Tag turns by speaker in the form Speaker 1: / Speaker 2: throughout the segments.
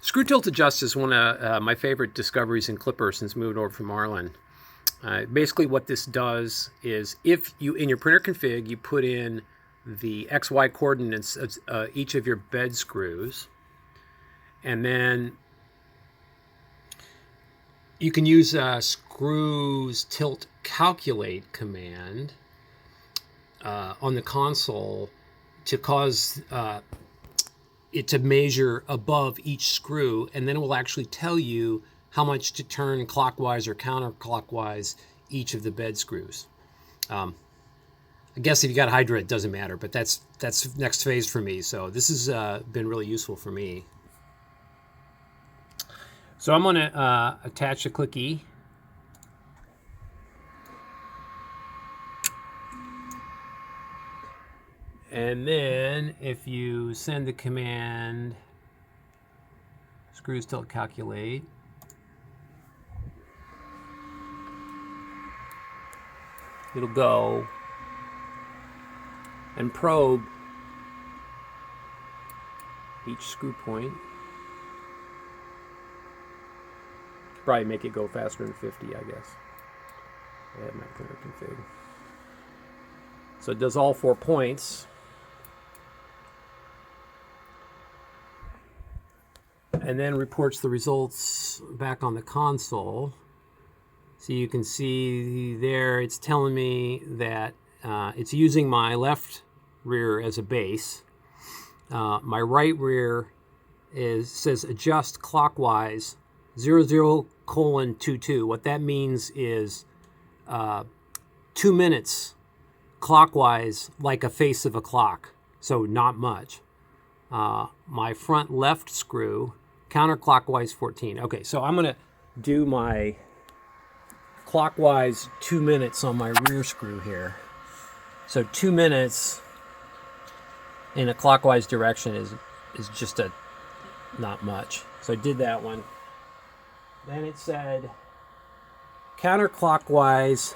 Speaker 1: Screw tilt adjust is one of my favorite discoveries in Clipper since moving over from Marlin. Basically what this does is if you, in your printer config, you put in the XY coordinates of each of your bed screws, and then you can use screws tilt calculate command on the console to cause it to measure above each screw, and then it will actually tell you how much to turn clockwise or counterclockwise each of the bed screws. I guess if you got Hydra, it doesn't matter, but that's next phase for me. So this has been really useful for me. So I'm going to attach a clicky. And then if you send the command screws tilt calculate, it'll go and probe each screw point. Probably make it go faster than 50, I guess. I have my printer config. So it does all 4 points. And then reports the results back on the console. So you can see there it's telling me that it's using my left rear as a base. My right rear says adjust clockwise 00:22. What that means is 2 minutes clockwise, like a face of a clock, so not much. My front left screw counterclockwise 14. Okay, so I'm going to do my clockwise 2 minutes on my rear screw here. So 2 minutes in a clockwise direction is just not much. So I did that one. Then it said counterclockwise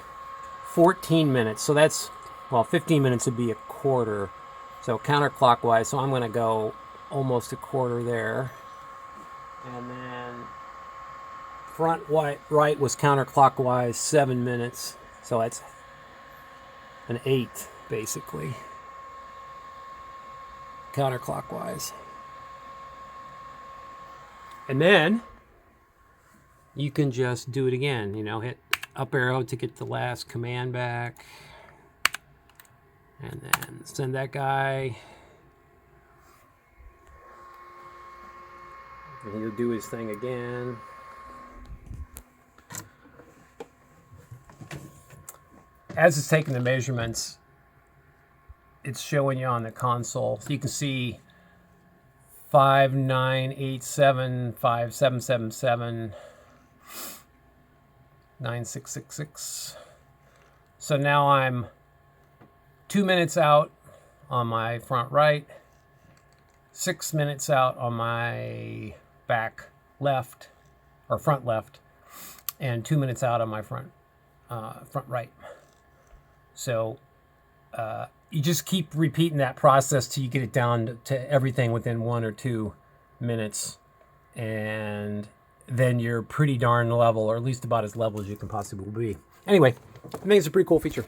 Speaker 1: 14 minutes. So that's, well, 15 minutes would be a quarter. So counterclockwise, so I'm going to go almost a quarter there. And then front right was counterclockwise 7 minutes. So that's an 8, basically. Counterclockwise. And then you can just do it again, you know, hit up arrow to get the last command back. And then send that guy. And he'll do his thing again. As it's taking the measurements, it's showing you on the console. So you can see 5987, 5777, 9666. So now I'm 2 minutes out on my front right, 6 minutes out on my back left, or front left, and 2 minutes out on my front right. So you just keep repeating that process till you get it down to everything within 1 or 2 minutes, and then you're pretty darn level, or at least about as level as you can possibly be. Anyway, I think it's a pretty cool feature.